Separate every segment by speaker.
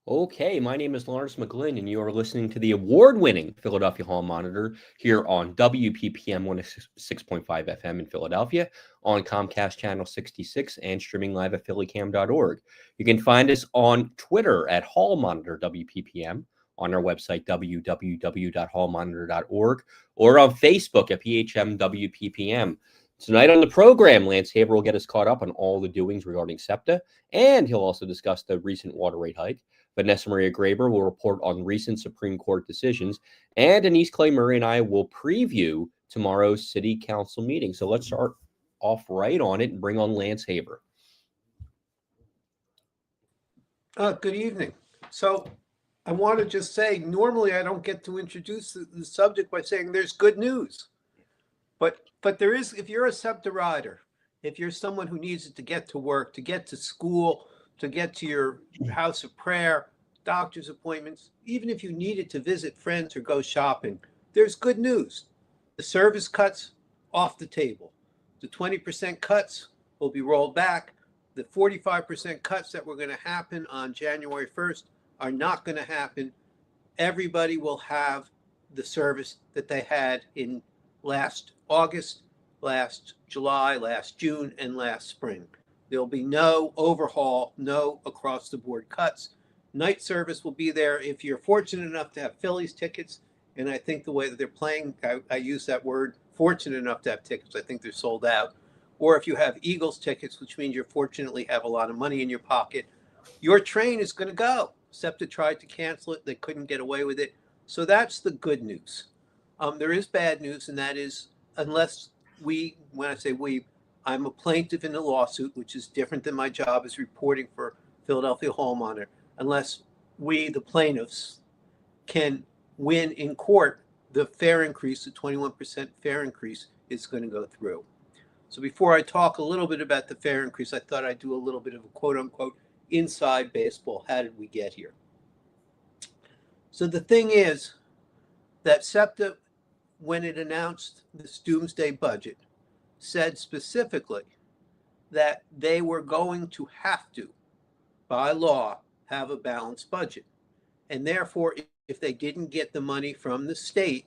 Speaker 1: Okay, my name is Lawrence McGlynn, and you are listening to the award-winning Philadelphia Hall Monitor here on WPPM 106.5 FM in Philadelphia, on Comcast Channel 66, and streaming live at phillycam.org. You can find us on Twitter at Hall Monitor WPPM, on our website www.hallmonitor.org, or on Facebook at PHM Tonight on the program, Lance Haber will get us caught up on all the doings regarding SEPTA, and he'll also discuss the recent water rate hike. Vanessa Maria Graber will report on recent Supreme Court decisions, and Denise Clay Murray and I will preview tomorrow's City Council meeting. So let's start off right on it and bring on Lance Haber.
Speaker 2: Good evening. So I want to just say, normally I don't get to introduce the subject by saying there's good news. But there is, if you're a SEPTA rider, if you're someone who needs it to get to work, to get to school, to get to your house of prayer, doctor's appointments, even if you needed to visit friends or go shopping, there's good news. The service cuts off the table. The 20% cuts will be rolled back. The 45% cuts that were going to happen on January 1st are not going to happen. Everybody will have the service that they had in last August, last July, last June, and last spring. There'll be no overhaul, no across-the-board cuts. Night service will be there if you're fortunate enough to have Phillies tickets. And I think the way that they're playing, I use that word, fortunate enough to have tickets. I think they're sold out. Or if you have Eagles tickets, which means you fortunately have a lot of money in your pocket, your train is going to go. SEPTA tried to cancel it. They couldn't get away with it. So that's the good news. There is bad news, and that is unless when I say we, I'm a plaintiff in the lawsuit, which is different than my job as reporting for Philadelphia Hall Monitor. Unless we, the plaintiffs, can win in court, the fare increase, the 21% fare increase, is going to go through. So before I talk a little bit about the fare increase, I thought I'd do a little bit of a quote-unquote inside baseball. How did we get here? So the thing is that SEPTA, when it announced this doomsday budget, said specifically that they were going to have to, by law, have a balanced budget. And therefore, if they didn't get the money from the state,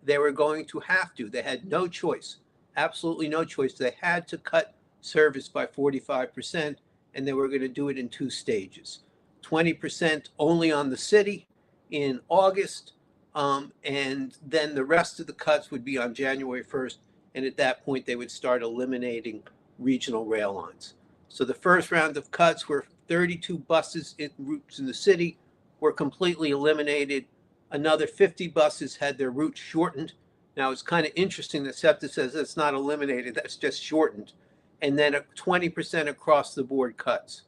Speaker 2: they were going to have to. They had no choice, absolutely no choice. They had to cut service by 45%, and they were going to do it in two stages. 20% only on the city in August, and then the rest of the cuts would be on January 1st. And at that point, they would start eliminating regional rail lines. So the first round of cuts were 32 buses in routes in the city were completely eliminated. Another 50 buses had their routes shortened. Now, it's kind of interesting that SEPTA says it's not eliminated, that's just shortened. And then 20% across the board cuts.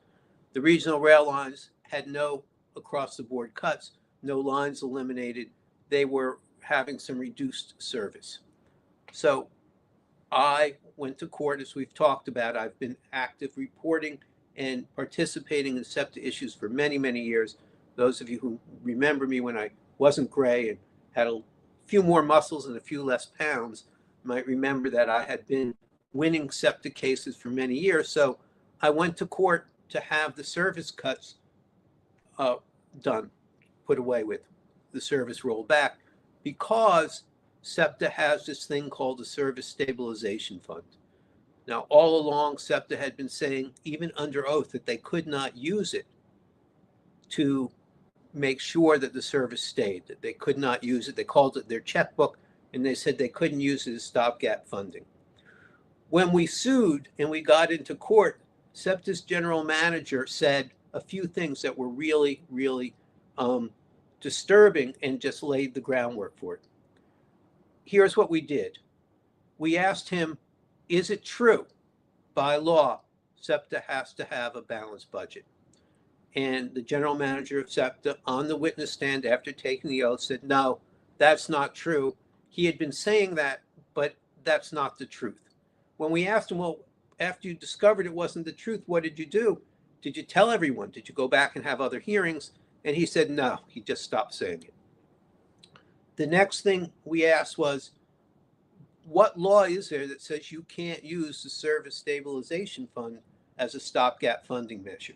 Speaker 2: The regional rail lines had no across the board cuts, no lines eliminated. They were having some reduced service. So I went to court, as we've talked about. I've been active reporting and participating in SEPTA issues for many, many years. Those of you who remember me when I wasn't gray and had a few more muscles and a few less pounds might remember that I had been winning SEPTA cases for many years. So I went to court to have the service cuts done, put away with, the service rolled back, because SEPTA has this thing called the Service Stabilization Fund. Now, all along, SEPTA had been saying, even under oath, that they could not use it to make sure that the service stayed, that they could not use it. They called it their checkbook, and they said they couldn't use it as stopgap funding. When we sued and we got into court, SEPTA's general manager said a few things that were really, really disturbing and just laid the groundwork for it. Here's what we did. We asked him, is it true by law SEPTA has to have a balanced budget? And the general manager of SEPTA on the witness stand after taking the oath said, no, that's not true. He had been saying that, but that's not the truth. When we asked him, well, after you discovered it wasn't the truth, what did you do? Did you tell everyone? Did you go back and have other hearings? And he said, no, he just stopped saying it. The next thing we asked was, what law is there that says you can't use the Service Stabilization Fund as a stopgap funding measure?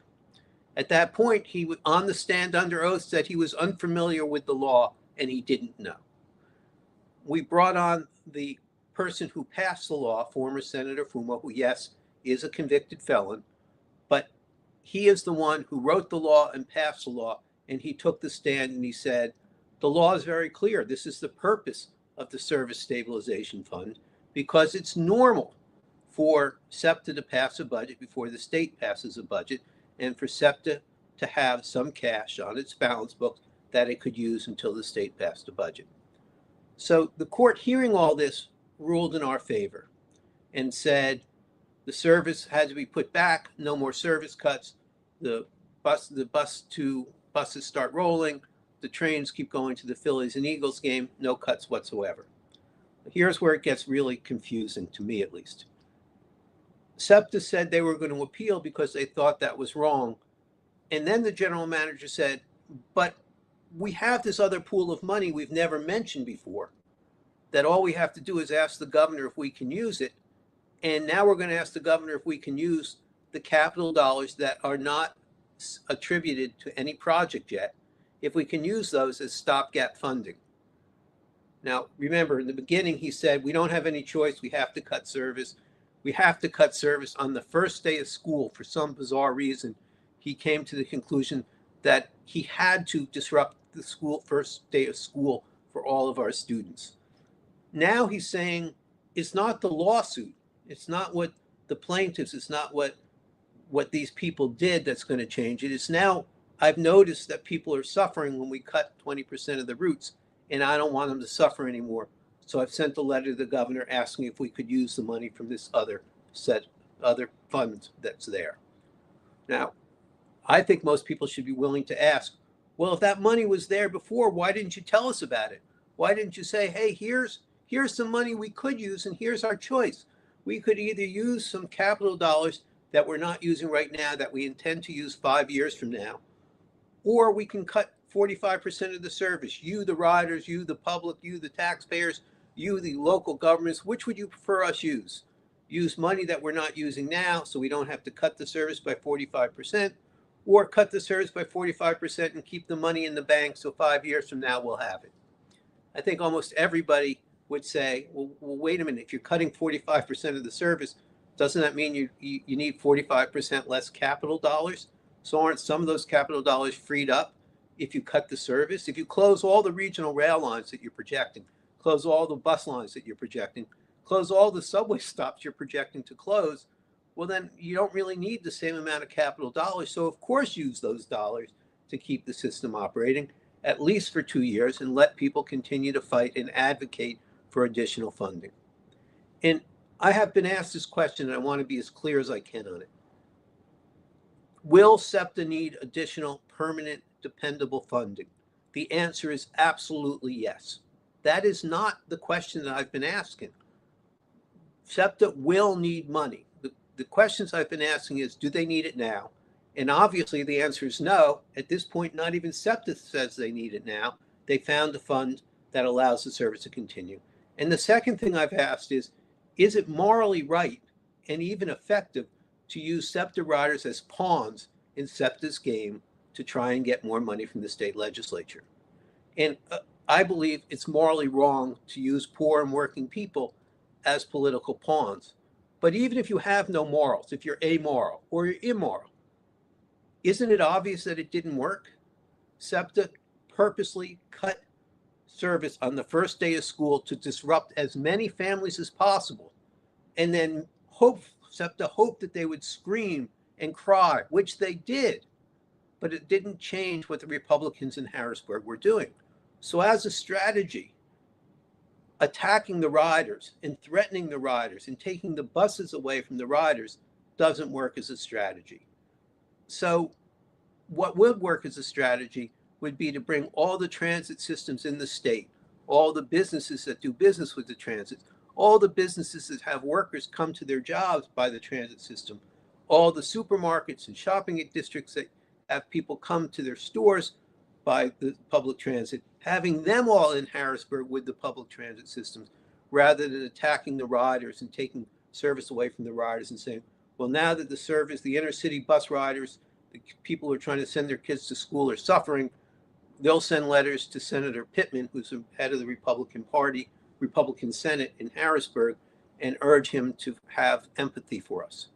Speaker 2: At that point, he was on the stand under oath, said he was unfamiliar with the law and he didn't know. We brought on the person who passed the law, former Senator Fumo, who, yes, is a convicted felon, but he is the one who wrote the law and passed the law, and he took the stand and he said, the law is very clear. This is the purpose of the Service Stabilization Fund, because it's normal for SEPTA to pass a budget before the state passes a budget, and for SEPTA to have some cash on its balance book that it could use until the state passed a budget. So the court, hearing all this, ruled in our favor and said the service had to be put back, no more service cuts. The buses start rolling, the trains keep going to the Phillies and Eagles game, no cuts whatsoever. Here's where it gets really confusing, to me at least. SEPTA said they were going to appeal because they thought that was wrong. And then the general manager said, but we have this other pool of money we've never mentioned before, that all we have to do is ask the governor if we can use it. And now we're going to ask the governor if we can use the capital dollars that are not attributed to any project yet, if we can use those as stopgap funding. Now, remember, in the beginning, he said, we don't have any choice. We have to cut service. We have to cut service on the first day of school. For some bizarre reason, he came to the conclusion that he had to disrupt the first day of school for all of our students. Now he's saying it's not the lawsuit. It's not what the plaintiffs, it's not what these people did that's going to change it. It's now, I've noticed that people are suffering when we cut 20% of the routes, and I don't want them to suffer anymore. So I've sent a letter to the governor asking if we could use the money from this other funds that's there. Now, I think most people should be willing to ask, well, if that money was there before, why didn't you tell us about it? Why didn't you say, hey, here's some money we could use, and here's our choice. We could either use some capital dollars that we're not using right now that we intend to use 5 years from now, or we can cut 45% of the service. You, the riders, you, the public, you, the taxpayers, you, the local governments, which would you prefer us use? Use money that we're not using now so we don't have to cut the service by 45%, or cut the service by 45% and keep the money in the bank so 5 years from now we'll have it. I think almost everybody would say, well, wait a minute, if you're cutting 45% of the service, doesn't that mean you need 45% less capital dollars? So aren't some of those capital dollars freed up if you cut the service? If you close all the regional rail lines that you're projecting, close all the bus lines that you're projecting, close all the subway stops you're projecting to close, well, then you don't really need the same amount of capital dollars. So of course, use those dollars to keep the system operating, at least for 2 years, and let people continue to fight and advocate for additional funding. And I have been asked this question, and I want to be as clear as I can on it. Will SEPTA need additional permanent, dependable funding? The answer is absolutely yes. That is not the question that I've been asking. SEPTA will need money. The questions I've been asking is, do they need it now? And obviously the answer is no. At this point, not even SEPTA says they need it now. They found a fund that allows the service to continue. And the second thing I've asked is it morally right and even effective to use SEPTA riders as pawns in SEPTA's game to try and get more money from the state legislature? And I believe it's morally wrong to use poor and working people as political pawns. But even if you have no morals, if you're amoral or you're immoral, isn't it obvious that it didn't work? SEPTA purposely cut service on the first day of school to disrupt as many families as possible, and then SEPTA hoped that they would scream and cry, which they did, but it didn't change what the Republicans in Harrisburg were doing. So as a strategy, attacking the riders and threatening the riders and taking the buses away from the riders doesn't work as a strategy. So what would work as a strategy would be to bring all the transit systems in the state, all the businesses that do business with the transit, all the businesses that have workers come to their jobs by the transit system, all the supermarkets and shopping districts that have people come to their stores by the public transit, having them all in Harrisburg with the public transit systems, rather than attacking the riders and taking service away from the riders and saying, well, now that the inner city bus riders the people who are trying to send their kids to school are suffering, they'll send letters to Senator Pittman, who's the head of the Republican Party, Republican Senate in Harrisburg, and urge him to have empathy for us.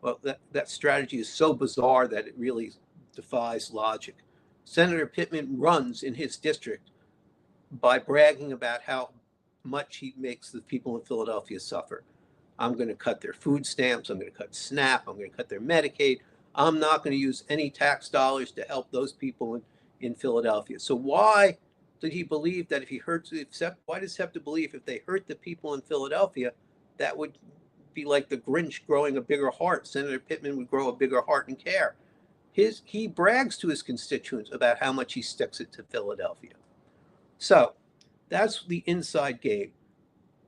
Speaker 2: Well, that strategy is so bizarre that it really defies logic. Senator Pittman runs in his district by bragging about how much he makes the people in Philadelphia suffer. I'm going to cut their food stamps. I'm going to cut SNAP. I'm going to cut their Medicaid. I'm not going to use any tax dollars to help those people in Philadelphia. So why did he believe that if he hurts, why does SEPTA believe if they hurt the people in Philadelphia, that would be like the Grinch growing a bigger heart? Senator Pittman would grow a bigger heart and care. He brags to his constituents about how much he sticks it to Philadelphia. So that's the inside game.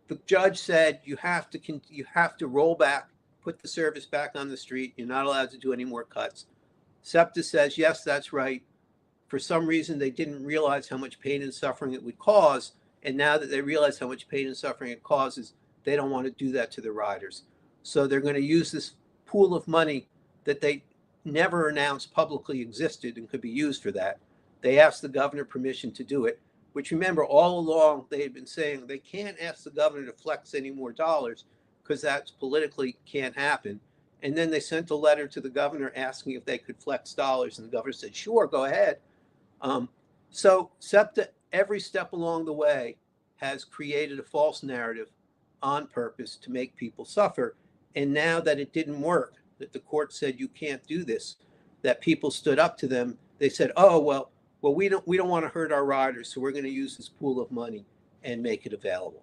Speaker 2: The judge said you have to roll back, put the service back on the street. You're not allowed to do any more cuts. SEPTA says, yes, that's right. For some reason, they didn't realize how much pain and suffering it would cause. And now that they realize how much pain and suffering it causes, they don't want to do that to the riders. So they're going to use this pool of money that they never announced publicly existed and could be used for that. They asked the governor permission to do it, which, remember, all along they had been saying they can't ask the governor to flex any more dollars because that politically can't happen. And then they sent a letter to the governor asking if they could flex dollars, and the governor said, sure, go ahead. So SEPTA, every step along the way, has created a false narrative on purpose to make people suffer. And now that it didn't work, that the court said you can't do this, that people stood up to them, they said, oh, well, we don't want to hurt our riders, so we're going to use this pool of money and make it available.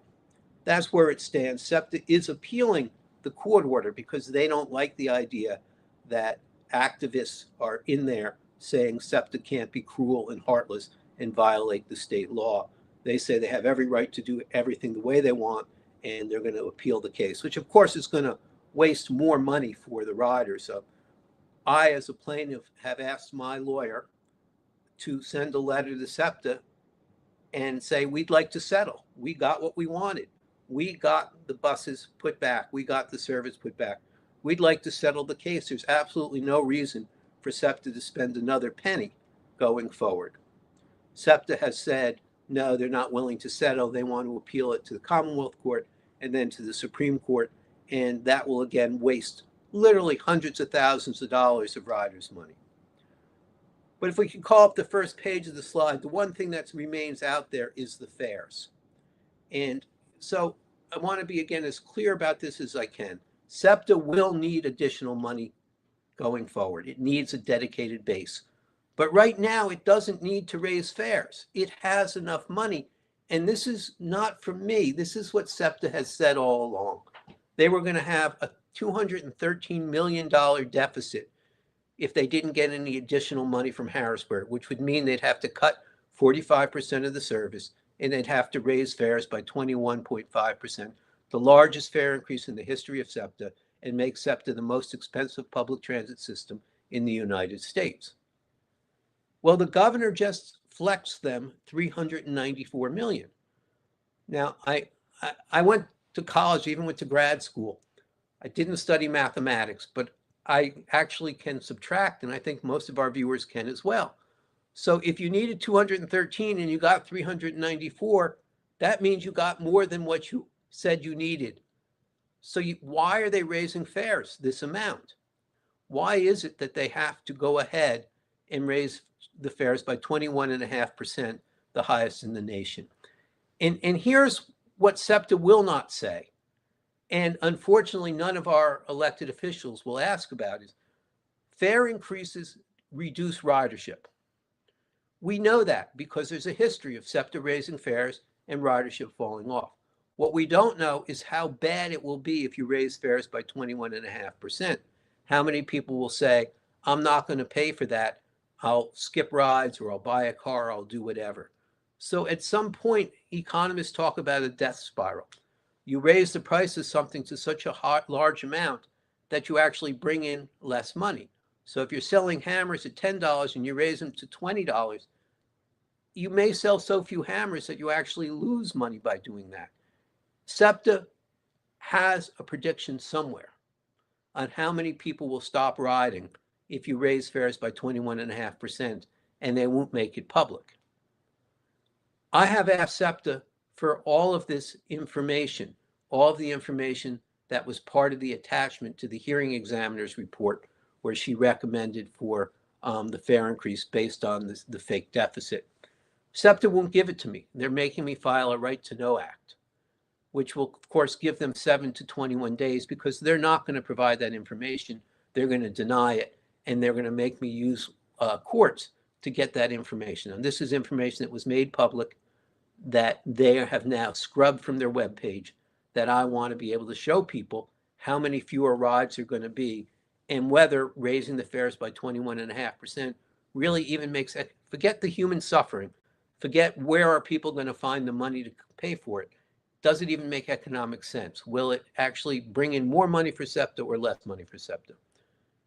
Speaker 2: That's where it stands. SEPTA is appealing the court order because they don't like the idea that activists are in there saying SEPTA can't be cruel and heartless and violate the state law. They say they have every right to do everything the way they want, and they're going to appeal the case, which of course is going to waste more money for the riders. So I, as a plaintiff, have asked my lawyer to send a letter to SEPTA and say, we'd like to settle. We got what we wanted. We got the buses put back. We got the service put back. We'd like to settle the case. There's absolutely no reason for SEPTA to spend another penny going forward. SEPTA has said, no, they're not willing to settle. They want to appeal it to the Commonwealth Court and then to the Supreme Court. And that will, again, waste literally hundreds of thousands of dollars of riders' money. But if we can call up the first page of the slide, the one thing that remains out there is the fares. And so I want to be, again, as clear about this as I can. SEPTA will need additional money going forward. It needs a dedicated base. But right now, it doesn't need to raise fares. It has enough money. And this is not from me. This is what SEPTA has said all along. They were going to have a $213 million deficit if they didn't get any additional money from Harrisburg, which would mean they'd have to cut 45% of the service and they'd have to raise fares by 21.5%, the largest fare increase in the history of SEPTA, and make SEPTA the most expensive public transit system in the United States. Well, the governor just flexed them $394 million. Now, I went to college, even went to grad school. I didn't study mathematics, but I actually can subtract, and I think most of our viewers can as well. So if you needed 213 and you got 394, that means you got more than what you said you needed. So why are they raising fares this amount? Why is it that they have to go ahead and raise the fares by 21.5%, the highest in the nation? And here's what SEPTA will not say. And unfortunately, none of our elected officials will ask about is fare increases reduce ridership. We know that because there's a history of SEPTA raising fares and ridership falling off. What we don't know is how bad it will be if you raise fares by 21.5%. How many people will say, I'm not going to pay for that. I'll skip rides or I'll buy a car, I'll do whatever. So at some point, economists talk about a death spiral. You raise the price of something to such a large amount that you actually bring in less money. So if you're selling hammers at $10 and you raise them to $20, you may sell so few hammers that you actually lose money by doing that. SEPTA has a prediction somewhere on how many people will stop riding if you raise fares by 21.5%, and they won't make it public. I have asked SEPTA for all of this information, all of the information that was part of the attachment to the hearing examiner's report, where she recommended for the fare increase based on the fake deficit. SEPTA won't give it to me. They're making me file a right to know act, which will, of course, give them 7 to 21 days because they're not going to provide that information. They're going to deny it, and they're going to make me use courts to get that information. And this is information that was made public that they have now scrubbed from their webpage, that I want to be able to show people how many fewer rides are going to be and whether raising the fares by 21.5% really even makes it. Forget the human suffering. Forget where are people going to find the money to pay for it. Does it even make economic sense? Will it actually bring in more money for SEPTA or less money for SEPTA?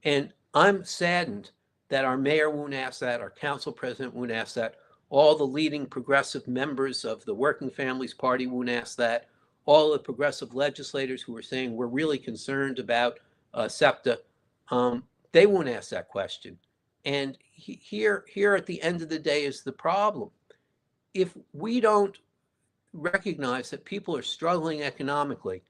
Speaker 2: And I'm saddened that our mayor won't ask that, our council president won't ask that, all the leading progressive members of the Working Families Party won't ask that, all the progressive legislators who are saying we're really concerned about SEPTA, they won't ask that question. And here at the end of the day is the problem. If we don't recognize that people are struggling economically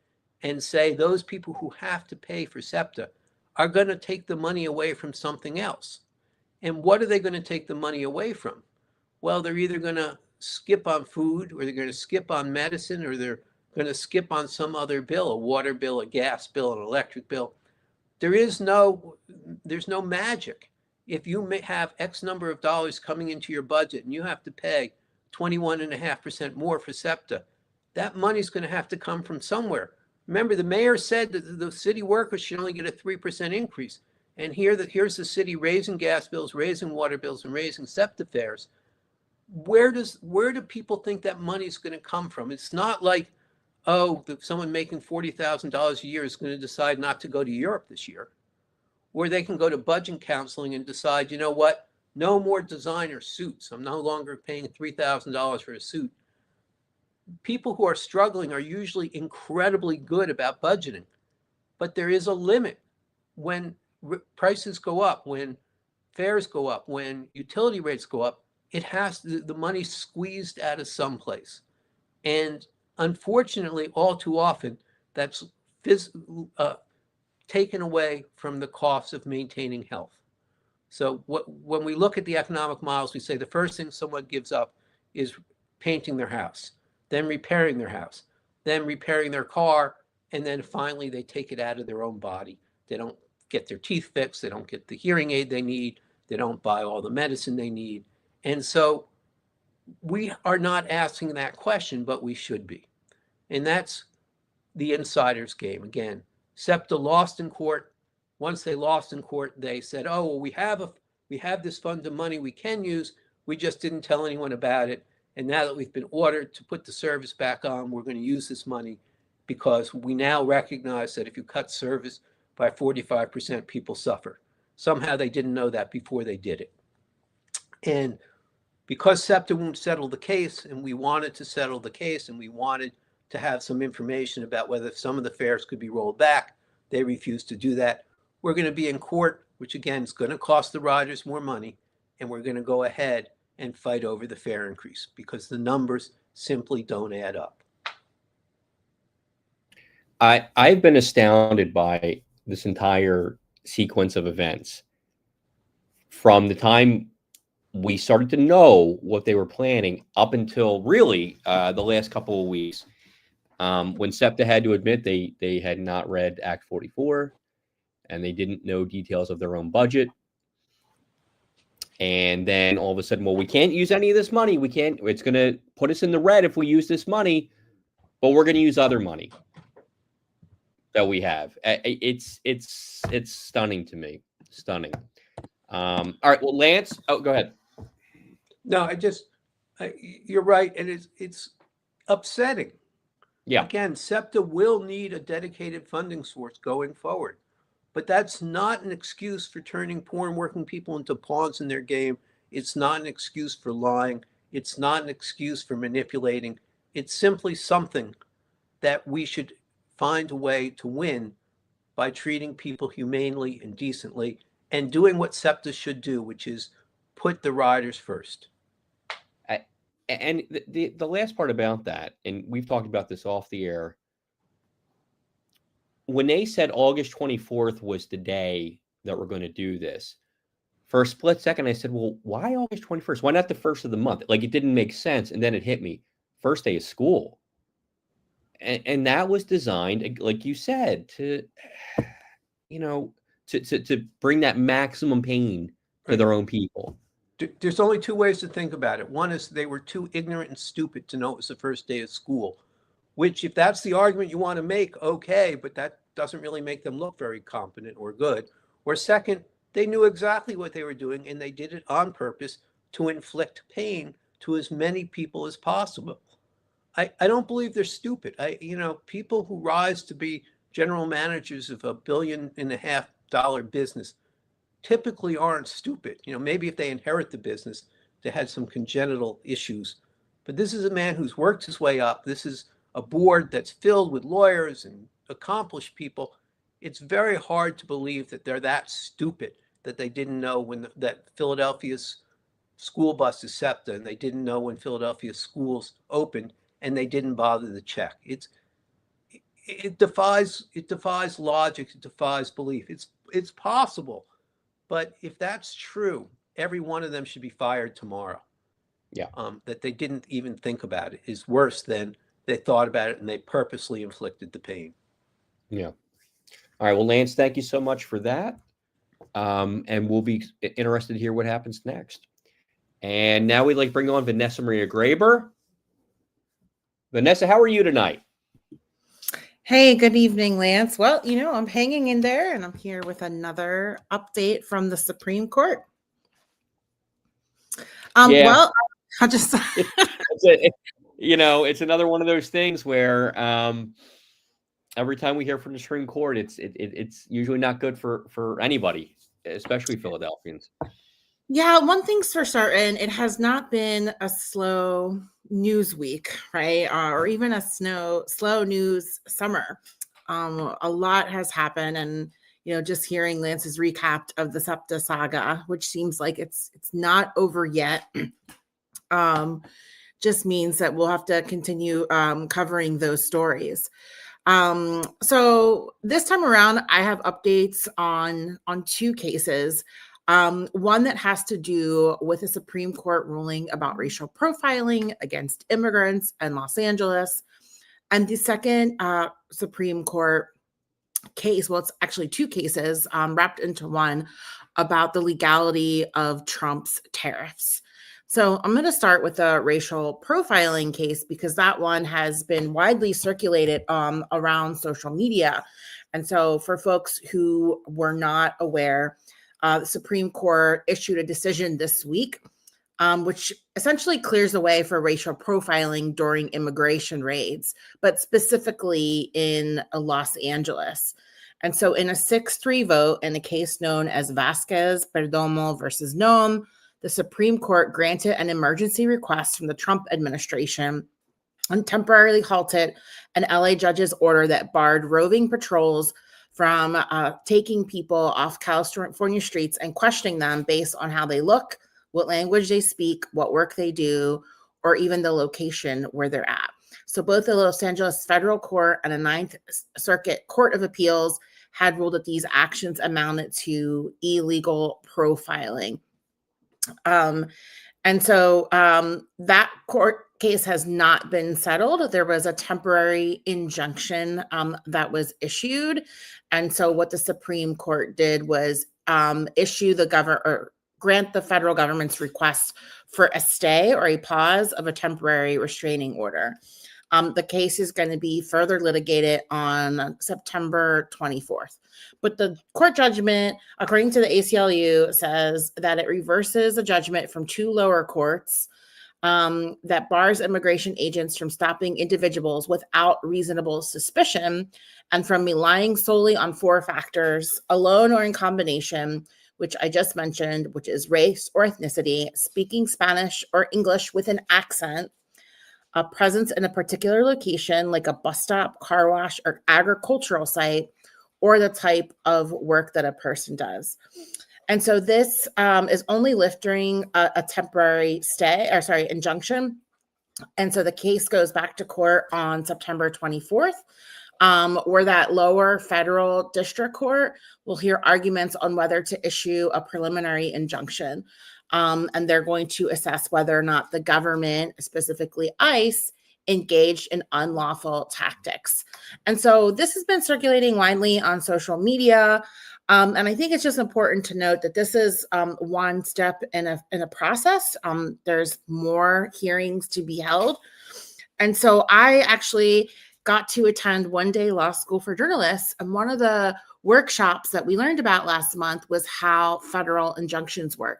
Speaker 2: and say those people who have to pay for SEPTA are going to take the money away from something else. And what are they going to take the money away from? Well, they're either going to skip on food, or they're going to skip on medicine, or they're going to skip on some other bill, a water bill, a gas bill, an electric bill. There's no magic. If you may have X number of dollars coming into your budget and you have to pay 21.5% more for SEPTA, that money's going to have to come from somewhere. Remember, the mayor said that the city workers should only get a 3% increase. And here's the city raising gas bills, raising water bills, and raising SEPTA fares. Where do people think that money's going to come from? It's not like, oh, someone making $40,000 a year is going to decide not to go to Europe this year. Or they can go to budget counseling and decide, you know what, no more designer suits. I'm no longer paying $3,000 for a suit. People who are struggling are usually incredibly good about budgeting, but there is a limit. When prices go up, when fares go up, when utility rates go up, it has the money squeezed out of someplace. And unfortunately, all too often, that's taken away from the cost of maintaining health. So when we look at the economic models, we say the first thing someone gives up is painting their house, then repairing their house, then repairing their car, and then finally they take it out of their own body. They don't get their teeth fixed, they don't get the hearing aid they need, they don't buy all the medicine they need. And so we are not asking that question, but we should be. And that's the insider's game. Again, SEPTA lost in court. Once they lost in court, they said, oh, well, we have this fund of money we can use. We just didn't tell anyone about it. And now that we've been ordered to put the service back on, we're going to use this money because we now recognize that if you cut service by 45%, people suffer. Somehow they didn't know that before they did it. And because SEPTA won't settle the case, and we wanted to settle the case, and we wanted to have some information about whether some of the fares could be rolled back, they refused to do that. We're going to be in court, which again is going to cost the riders more money, and we're going to go ahead and fight over the fare increase because the numbers simply don't add up.
Speaker 1: I've been astounded by this entire sequence of events from the time we started to know what they were planning up until really the last couple of weeks, when SEPTA had to admit they had not read Act 44 and they didn't know details of their own budget. And then all of a sudden, well, we can't use any of this money. It's going to put us in the red if we use this money, but we're going to use other money that we have. It's stunning to me. Stunning. All right. Well, Lance, go ahead.
Speaker 2: No, you're right. And it's upsetting.
Speaker 1: Yeah.
Speaker 2: Again, SEPTA will need a dedicated funding source going forward. But that's not an excuse for turning poor and working people into pawns in their game. It's not an excuse for lying. It's not an excuse for manipulating. It's simply something that we should find a way to win by treating people humanely and decently and doing what SEPTA should do, which is put the riders first.
Speaker 1: And the last part about that, and we've talked about this off the air, when they said August 24th was the day that we're going to do this, for a split second, I said, well, why August 21st? Why not the first of the month? Like, it didn't make sense. And then it hit me. First day of school. And that was designed, like you said, to, to bring that maximum pain to their own people.
Speaker 2: There's only two ways to think about it. One is they were too ignorant and stupid to know it was the first day of school, which, if that's the argument you want to make, okay, but that doesn't really make them look very competent or good. Or second, they knew exactly what they were doing, and they did it on purpose to inflict pain to as many people as possible. I don't believe they're stupid. People who rise to be general managers of $1.5 billion business typically aren't stupid. Maybe if they inherit the business, they had some congenital issues. But this is a man who's worked his way up. This is a board that's filled with lawyers and accomplished people. It's very hard to believe that they're that stupid that they didn't know that Philadelphia's school bus is SEPTA, and they didn't know when Philadelphia schools opened, and they didn't bother to check. It defies logic. It defies belief. It's possible. But if that's true, every one of them should be fired tomorrow.
Speaker 1: Yeah.
Speaker 2: That they didn't even think about it is worse than they thought about it and they purposely inflicted the pain.
Speaker 1: Yeah. All right. Well, Lance, thank you so much for that. And we'll be interested to hear what happens next. And now we'd like to bring on Vanessa Maria Graber. Vanessa, how are you tonight?
Speaker 3: Hey, good evening, Lance. Well, I'm hanging in there, and I'm here with another update from the Supreme Court. Well, I'll just
Speaker 1: it's another one of those things where every time we hear from the Supreme Court, it's usually not good for anybody, especially Philadelphians.
Speaker 3: Yeah, one thing's for certain, it has not been a slow news week, right? Or even a slow news summer. A lot has happened, and just hearing Lance's recap of the SEPTA saga, which seems like it's not over yet, just means that we'll have to continue covering those stories. So this time around, I have updates on two cases. One that has to do with a Supreme Court ruling about racial profiling against immigrants in Los Angeles. And the second Supreme Court case, well, it's actually two cases wrapped into one, about the legality of Trump's tariffs. So I'm going to start with the racial profiling case because that one has been widely circulated around social media. And so for folks who were not aware, the Supreme Court issued a decision this week, which essentially clears the way for racial profiling during immigration raids, but specifically in Los Angeles. And so in a 6-3 vote in a case known as Vasquez Perdomo versus Noem, the Supreme Court granted an emergency request from the Trump administration and temporarily halted an LA judge's order that barred roving patrols from taking people off California streets and questioning them based on how they look, what language they speak, what work they do, or even the location where they're at. So both the Los Angeles Federal Court and the Ninth Circuit Court of Appeals had ruled that these actions amounted to illegal profiling. And so that court case has not been settled. There was a temporary injunction that was issued. And so what the Supreme Court did was grant the federal government's request for a stay or a pause of a temporary restraining order. The case is going to be further litigated on September 24th. But the court judgment, according to the ACLU, says that it reverses a judgment from two lower courts that bars immigration agents from stopping individuals without reasonable suspicion and from relying solely on 4 factors, alone or in combination, which I just mentioned, which is race or ethnicity, speaking Spanish or English with an accent, a presence in a particular location like a bus stop, car wash, or agricultural site, or the type of work that a person does. And so this is only lifting a temporary injunction. And so the case goes back to court on September 24th, where that lower federal district court will hear arguments on whether to issue a preliminary injunction. And they're going to assess whether or not the government, specifically ICE, engaged in unlawful tactics. And so this has been circulating widely on social media. And I think it's just important to note that this is one step in a process. There's more hearings to be held. And so I actually got to attend One Day Law School for Journalists. And one of the workshops that we learned about last month was how federal injunctions work.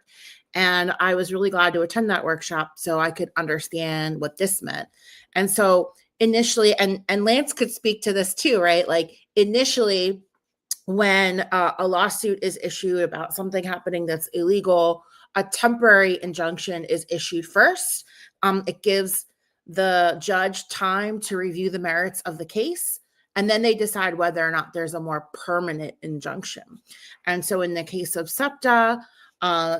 Speaker 3: And I was really glad to attend that workshop so I could understand what this meant. And so initially, and Lance could speak to this too, right? Like initially, when a lawsuit is issued about something happening that's illegal, a temporary injunction is issued first. It gives the judge time to review the merits of the case, and then they decide whether or not there's a more permanent injunction. And so in the case of SEPTA,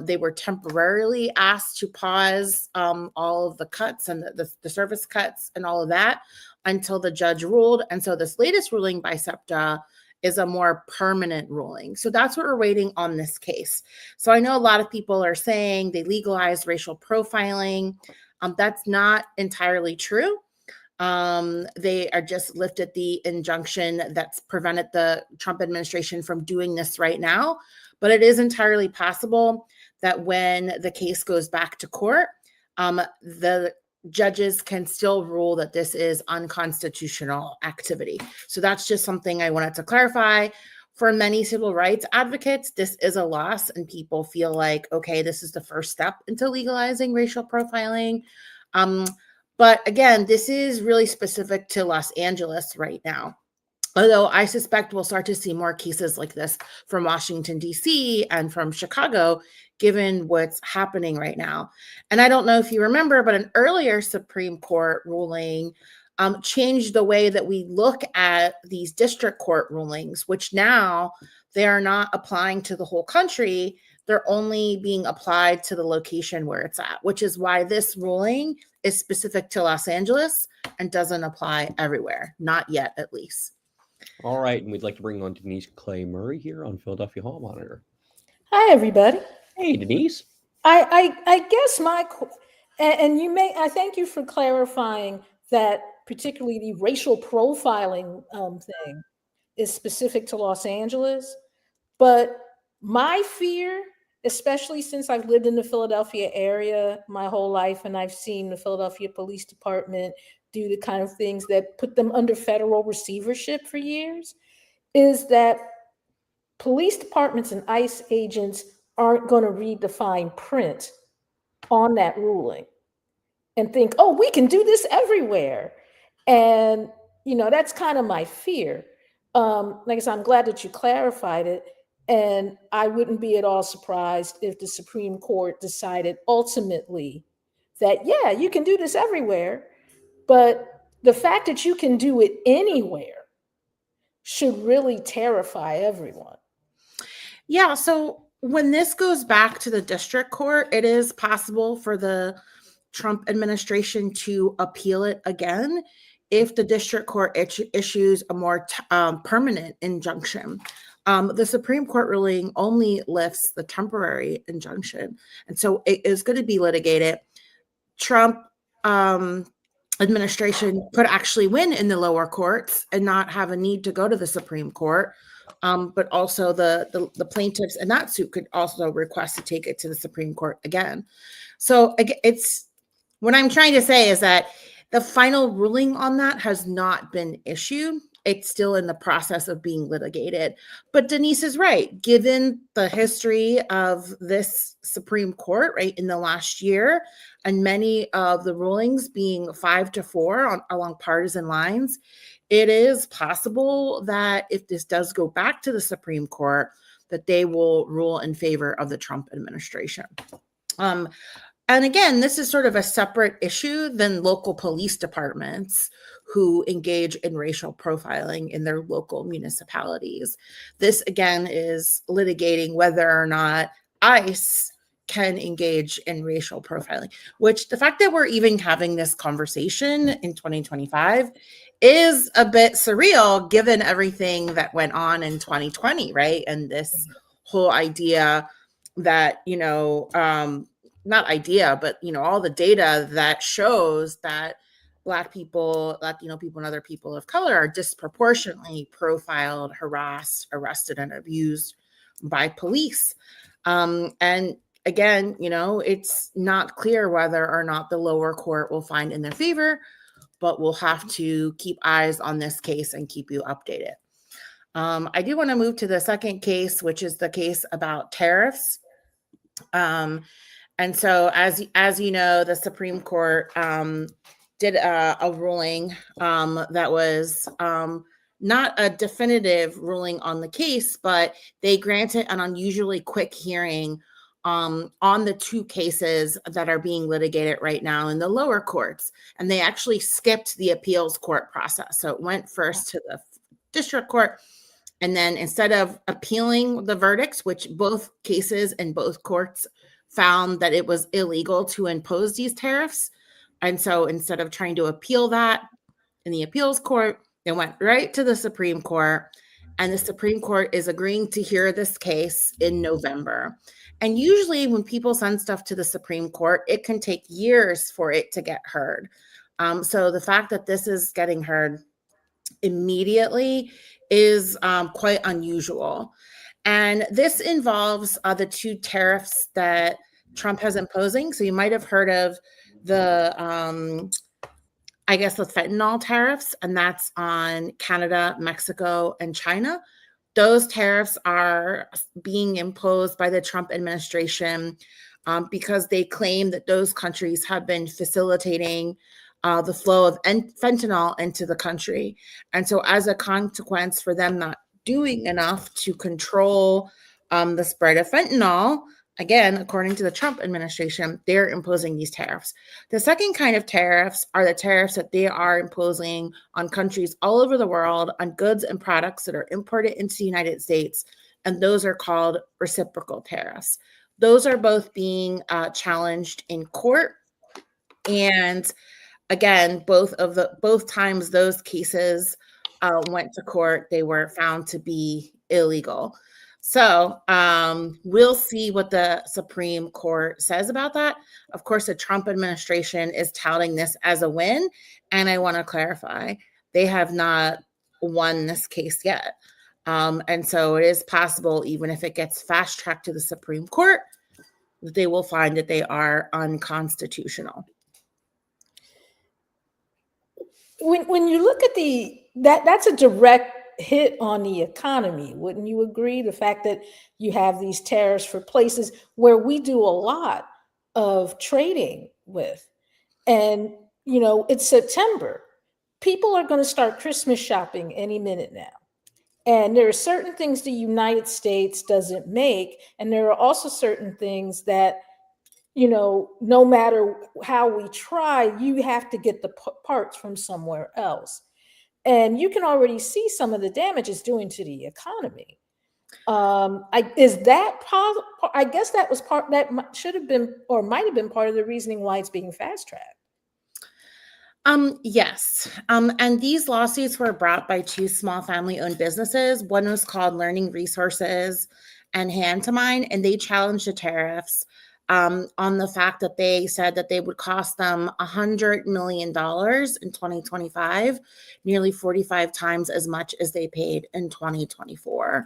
Speaker 3: they were temporarily asked to pause all of the cuts and the service cuts and all of that until the judge ruled. And so this latest ruling by SEPTA is a more permanent ruling. So that's what we're waiting on this case. So I know a lot of people are saying they legalized racial profiling. That's not entirely true. They are just lifted the injunction that's prevented the Trump administration from doing this right now. But it is entirely possible that when the case goes back to court, the judges can still rule that this is unconstitutional activity. So that's just something I wanted to clarify. For many civil rights advocates, this is a loss, and people feel like, okay, this is the first step into legalizing racial profiling. But again, this is really specific to Los Angeles right now. Although I suspect we'll start to see more cases like this from Washington, D.C. and from Chicago, given what's happening right now. And I don't know if you remember, but an earlier Supreme Court ruling changed the way that we look at these district court rulings, which now they are not applying to the whole country. They're only being applied to the location where it's at, which is why this ruling is specific to Los Angeles and doesn't apply everywhere, not yet at least.
Speaker 1: All right, and we'd like to bring on Denise Clay Murray here on Philadelphia Hall Monitor.
Speaker 4: Hi, everybody.
Speaker 1: Hey, Denise.
Speaker 4: I guess I thank you for clarifying that particularly the racial profiling thing is specific to Los Angeles. But my fear, especially since I've lived in the Philadelphia area my whole life and I've seen the Philadelphia Police Department do the kind of things that put them under federal receivership for years, is that police departments and ICE agents aren't going to read the fine print on that ruling and think, oh, we can do this everywhere. And, that's kind of my fear. Like I said, I'm glad that you clarified it. And I wouldn't be at all surprised if the Supreme Court decided ultimately that, yeah, you can do this everywhere. But the fact that you can do it anywhere should really terrify everyone.
Speaker 3: Yeah, so when this goes back to the district court, it is possible for the Trump administration to appeal it again if the district court issues a more permanent injunction. The Supreme Court ruling only lifts the temporary injunction, and so it is going to be litigated. Trump administration could actually win in the lower courts and not have a need to go to the Supreme Court. But also the plaintiffs in that suit could also request to take it to the Supreme Court again. So it's what I'm trying to say is that the final ruling on that has not been issued. It's still in the process of being litigated. But Denise is right. Given the history of this Supreme Court, right, in the last year, and many of the rulings being 5-4 along partisan lines, it is possible that if this does go back to the Supreme Court, that they will rule in favor of the Trump administration. And again, this is sort of a separate issue than local police departments who engage in racial profiling in their local municipalities. This, again, is litigating whether or not ICE can engage in racial profiling, which the fact that we're even having this conversation in 2025 is a bit surreal given everything that went on in 2020, right? And this whole idea that, not idea, but all the data that shows that Black people, Latino people, and other people of color are disproportionately profiled, harassed, arrested, and abused by police. And again, it's not clear whether or not the lower court will find in their favor, but we'll have to keep eyes on this case and keep you updated. I do want to move to the second case, which is the case about tariffs. And so, as you know, the Supreme Court did a ruling that was not a definitive ruling on the case, but they granted an unusually quick hearing on the two cases that are being litigated right now in the lower courts. And they actually skipped the appeals court process. So it went first to the district court. And then instead of appealing the verdicts, which both cases and both courts found that it was illegal to impose these tariffs. And so instead of trying to appeal that in the appeals court, they went right to the Supreme Court. And the Supreme Court is agreeing to hear this case in November. And usually when people send stuff to the Supreme Court, it can take years for it to get heard. So the fact that this is getting heard immediately is quite unusual. And this involves the two tariffs that Trump has imposing. So you might have heard of the fentanyl tariffs, and that's on Canada, Mexico, and China. Those tariffs are being imposed by the Trump administration because they claim that those countries have been facilitating the flow of fentanyl into the country. And so as a consequence for them not doing enough to control the spread of fentanyl, again, according to the Trump administration, they're imposing these tariffs. The second kind of tariffs are the tariffs that they are imposing on countries all over the world on goods and products that are imported into the United States, and those are called reciprocal tariffs. Those are both being challenged in court, and again, both times those cases went to court, they were found to be illegal. So we'll see what the Supreme Court says about that. Of course, the Trump administration is touting this as a win. And I want to clarify, they have not won this case yet. And so it is possible, even if it gets fast tracked to the Supreme Court, they will find that they are unconstitutional.
Speaker 4: When you look at that's a direct hit on the economy, wouldn't you agree? The fact that you have these tariffs for places where we do a lot of trading with, and it's September. People are going to start Christmas shopping any minute now. And there are certain things the United States doesn't make, and there are also certain things that no matter how we try, you have to get the parts from somewhere else. And you can already see some of the damage it's doing to the economy. I guess that was should have been or might have been part of the reasoning why it's being fast tracked.
Speaker 3: Yes. And these lawsuits were brought by two small family-owned businesses. One was called Learning Resources and Hand to Mine, and they challenged the tariffs on the fact that they said that they would cost them $100 million in 2025, nearly 45 times as much as they paid in 2024.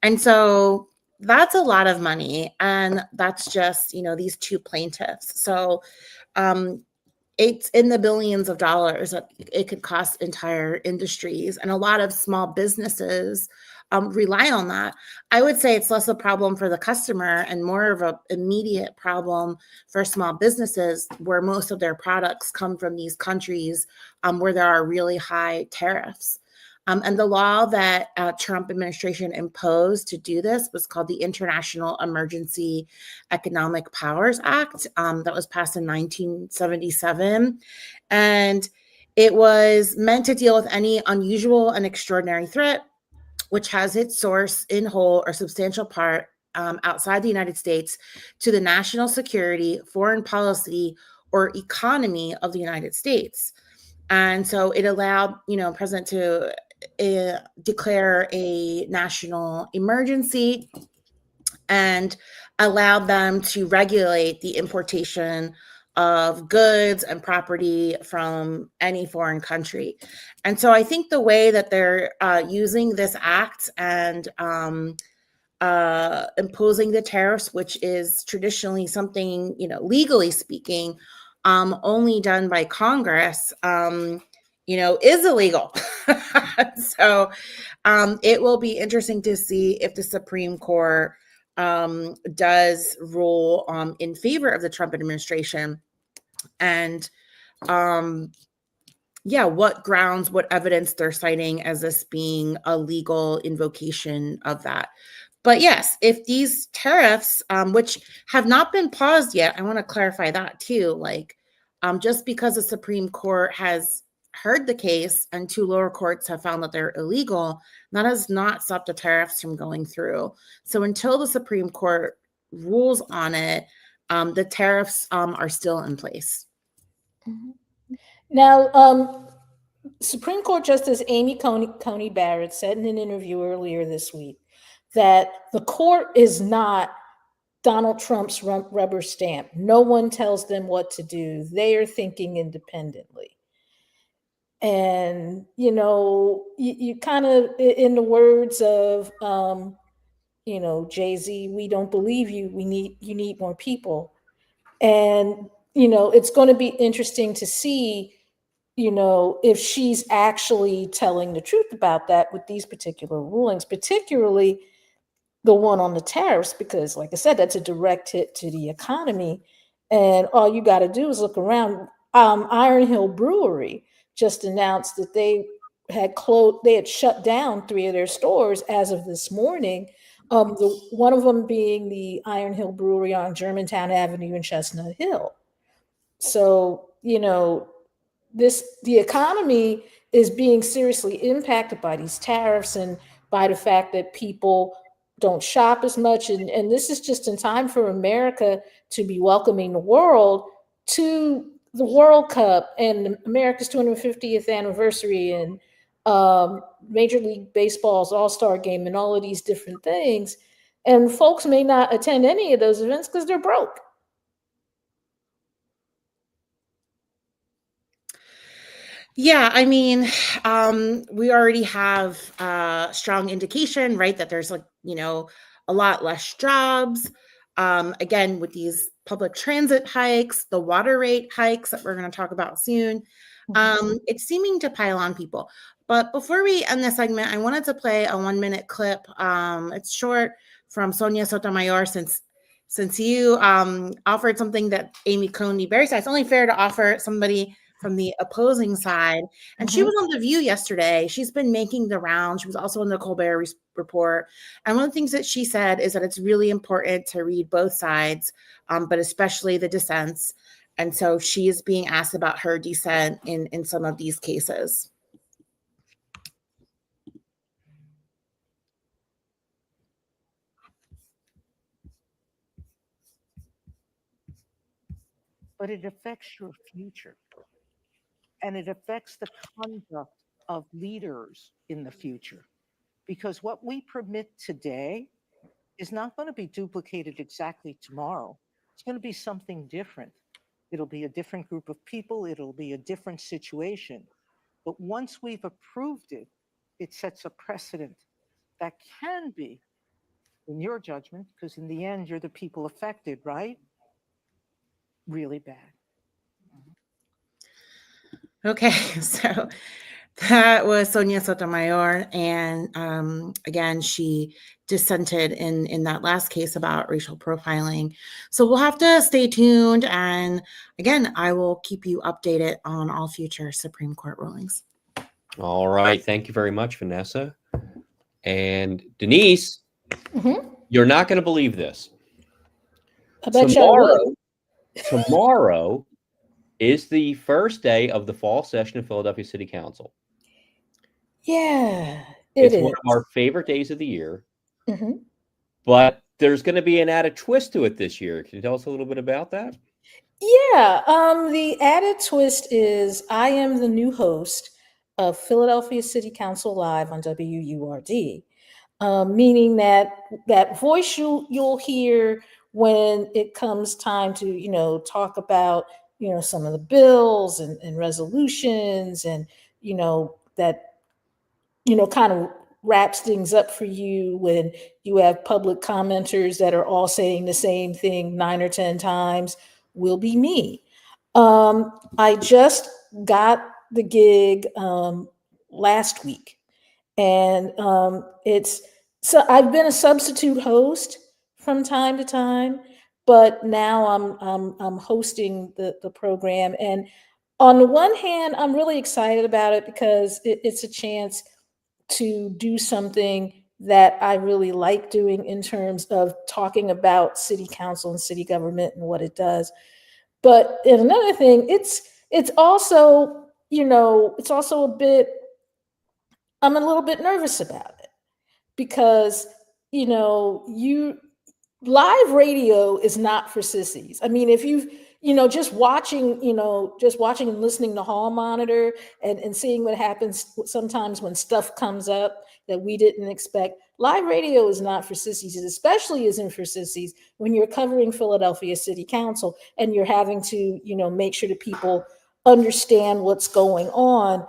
Speaker 3: And so that's a lot of money. And that's just, these two plaintiffs. So it's in the billions of dollars that it could cost entire industries. And a lot of small businesses rely on that. I would say it's less a problem for the customer and more of an immediate problem for small businesses where most of their products come from these countries where there are really high tariffs. And the law that Trump administration imposed to do this was called the International Emergency Economic Powers Act, that was passed in 1977. And it was meant to deal with any unusual and extraordinary threat, which has its source in whole or substantial part outside the United States to the national security, foreign policy, or economy of the United States. And so it allowed, president to declare a national emergency and allowed them to regulate the importation of goods and property from any foreign country. And so I think the way that they're using this act and imposing the tariffs, which is traditionally something, legally speaking, only done by Congress, is illegal. So it will be interesting to see if the Supreme Court does rule in favor of the Trump administration, and what grounds, what evidence they're citing as this being a legal invocation of that. But yes, if these tariffs, which have not been paused yet, I want to clarify that too. Just because the Supreme Court has heard the case and 2 lower courts have found that they're illegal, that has not stopped the tariffs from going through. So until the Supreme Court rules on it, the tariffs are still in place.
Speaker 4: Now, Supreme Court Justice Amy Coney Barrett said in an interview earlier this week that the court is not Donald Trump's rubber stamp. No one tells them what to do. They are thinking independently. And, you kind of, in the words of, Jay-Z, we don't believe you. You need more people. And, it's going to be interesting to see, if she's actually telling the truth about that with these particular rulings, particularly the one on the tariffs, because like I said, that's a direct hit to the economy. And all you got to do is look around. Iron Hill Brewery just announced that they had shut down 3 of their stores as of this morning. One of them being the Iron Hill Brewery on Germantown Avenue in Chestnut Hill. So, the economy is being seriously impacted by these tariffs and by the fact that people don't shop as much. And this is just in time for America to be welcoming the world to the World Cup and America's 250th anniversary and Major League Baseball's All-Star Game and all of these different things. And folks may not attend any of those events because they're broke.
Speaker 3: Yeah, I mean, we already have strong indication, right, that there's a lot less jobs. Again, with these public transit hikes, the water rate hikes that we're going to talk about soon, it's seeming to pile on people. But before we end this segment, I wanted to play a 1-minute clip. It's short, from Sonia Sotomayor, since you offered something that Amy Coney Barrett said. It's only fair to offer somebody from the opposing side. And she was on The View yesterday. She's been making the rounds. She was also on the Colbert Report. And one of the things that she said is that it's really important to read both sides, but especially the dissents. And so she is being asked about her dissent in some of these cases.
Speaker 5: But it affects your future. And it affects the conduct of leaders in the future. Because what we permit today is not going to be duplicated exactly tomorrow. It's going to be something different. It'll be a different group of people. It'll be a different situation. But once we've approved it, it sets a precedent that can be, in your judgment, because in the end, you're the people affected, right? Really bad.
Speaker 3: Okay, so that was Sonia Sotomayor. And again, she dissented in that last case about racial profiling. So we'll have to stay tuned. And again, I will keep you updated on all future Supreme Court rulings.
Speaker 1: All right. Thank you very much, Vanessa. And Denise,
Speaker 4: Mhm.
Speaker 1: you're not going to believe this.
Speaker 4: I bet you I would.
Speaker 1: Tomorrow is the first day of the fall session of Philadelphia City Council.
Speaker 4: Yeah, it
Speaker 1: It's
Speaker 4: is.
Speaker 1: one of our favorite days of the year,
Speaker 4: Mhm.
Speaker 1: but there's going to be an added twist to it this year. Can you tell us a little bit about that?
Speaker 4: Yeah, the added twist is I am the new host of Philadelphia City Council Live on WURD, meaning that that voice you'll hear when it comes time to talk about some of the bills and resolutions and that kind of wraps things up for you when you have public commenters that are all saying the same thing 9 or 10 times will be me. I just got the gig last week, and it's so I've been a substitute host from time to time, but now I'm hosting the program. And on the one hand, I'm really excited about it because it's a chance to do something that I really like doing in terms of talking about city council and city government and what it does. But in another thing, it's also, it's also a bit, I'm a little bit nervous about it because, you live radio is not for sissies. I mean, if you've, just watching and listening to Hall Monitor and seeing what happens sometimes when stuff comes up that we didn't expect. Live radio is not for sissies. It especially isn't for sissies when you're covering Philadelphia City Council and you're having to, make sure that people understand what's going on,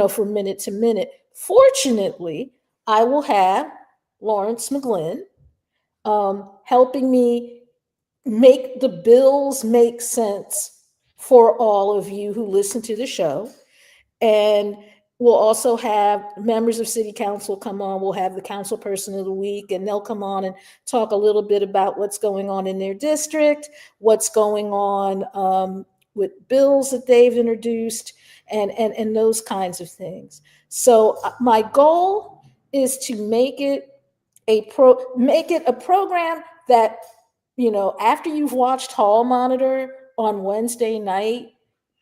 Speaker 4: from minute to minute. Fortunately, I will have Lawrence McGlynn helping me make the bills make sense for all of you who listen to the show. And we'll also have members of city council come on. We'll have the council person of the week, and they'll come on and talk a little bit about what's going on in their district, what's going on with bills that they've introduced, and those kinds of things. So my goal is to make it a program that, after you've watched Hall Monitor on Wednesday night,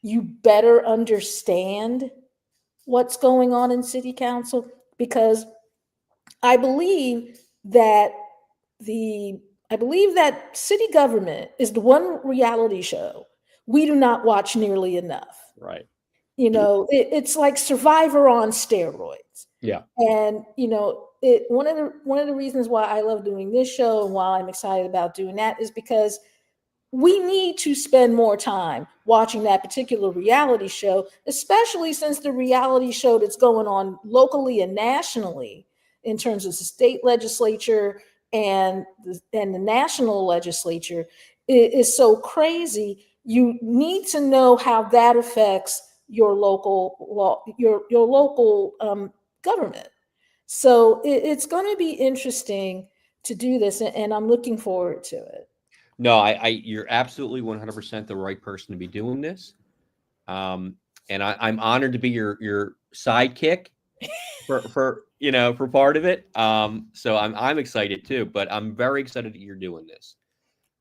Speaker 4: you better understand what's going on in city council, because I believe that city government is the one reality show we do not watch nearly enough.
Speaker 1: Right.
Speaker 4: It's like Survivor on steroids.
Speaker 1: Yeah.
Speaker 4: And one of the reasons why I love doing this show and why I'm excited about doing that is because we need to spend more time watching that particular reality show, especially since the reality show that's going on locally and nationally in terms of the state legislature and the national legislature is so crazy. You need to know how that affects your local law, your local government. So it's going to be interesting to do this, and I'm looking forward to it.
Speaker 1: No, you're absolutely 100% the right person to be doing this. And I'm honored to be your sidekick for part of it. So I'm excited too, but I'm very excited that you're doing this.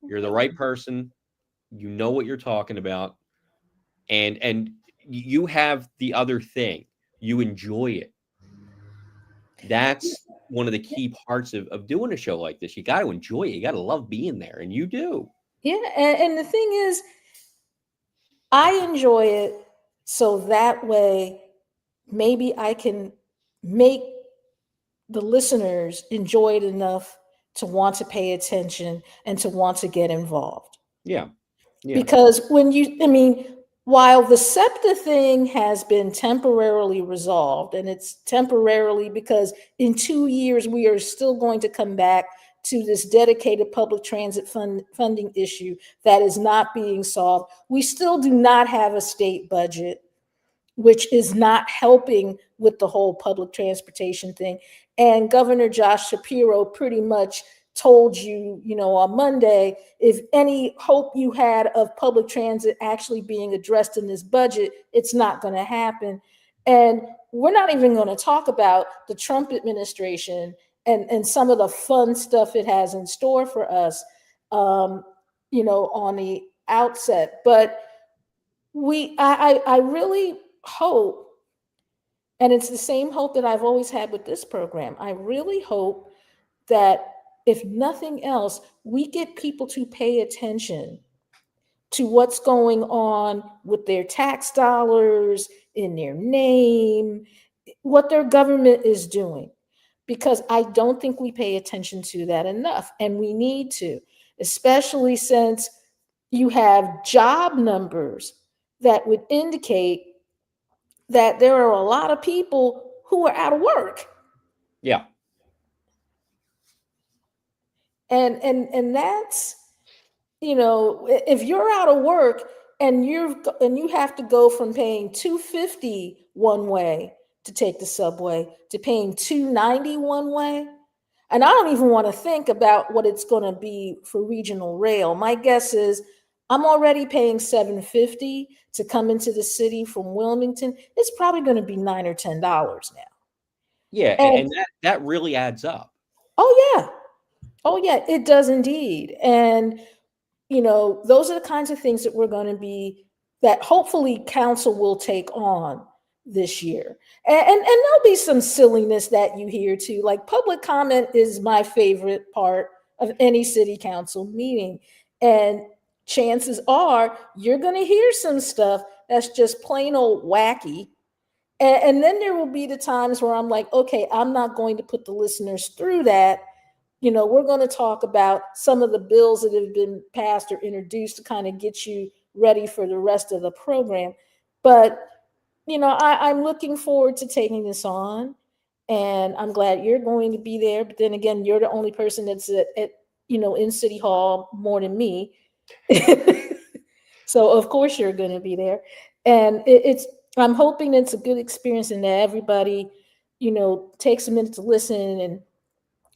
Speaker 1: You're the right person. You know what you're talking about. And you have the other thing. You enjoy it. That's one of the key parts of doing a show like this. You got to enjoy it. You got to love being there, and you do.
Speaker 4: Yeah, and the thing is, I enjoy it so that way maybe I can make the listeners enjoy it enough to want to pay attention and to want to get involved.
Speaker 1: Yeah. Yeah.
Speaker 4: Because while the SEPTA thing has been temporarily resolved, and it's temporarily because in 2 years we are still going to come back to this dedicated public transit funding issue that is not being solved. We still do not have a state budget, which is not helping with the whole public transportation thing. And Governor Josh Shapiro pretty much told you, on Monday, if any hope you had of public transit actually being addressed in this budget, it's not going to happen. And we're not even going to talk about the Trump administration and some of the fun stuff it has in store for us, on the outset. But I really hope, and it's the same hope that I've always had with this program. I really hope that if nothing else, we get people to pay attention to what's going on with their tax dollars, in their name, what their government is doing. Because I don't think we pay attention to that enough. And we need to, especially since you have job numbers that would indicate that there are a lot of people who are out of work.
Speaker 1: Yeah.
Speaker 4: And that's, if you're out of work and you have to go from paying $2.50 one way to take the subway to paying $2.90 one way, and I don't even want to think about what it's going to be for regional rail. My guess is I'm already paying $7.50 to come into the city from Wilmington. It's probably going to be $9 or $10 now.
Speaker 1: Yeah, and that really adds up.
Speaker 4: Oh yeah, it does indeed. And those are the kinds of things that we're going to be, that hopefully council will take on this year. And there'll be some silliness that you hear too. Like, public comment is my favorite part of any city council meeting. And chances are you're going to hear some stuff that's just plain old wacky. And then there will be the times where I'm like, okay, I'm not going to put the listeners through that. We're going to talk about some of the bills that have been passed or introduced to kind of get you ready for the rest of the program. But, I'm looking forward to taking this on, and I'm glad you're going to be there. But then again, you're the only person that's in City Hall more than me. So of course you're going to be there. And I'm hoping it's a good experience and that everybody, takes a minute to listen, and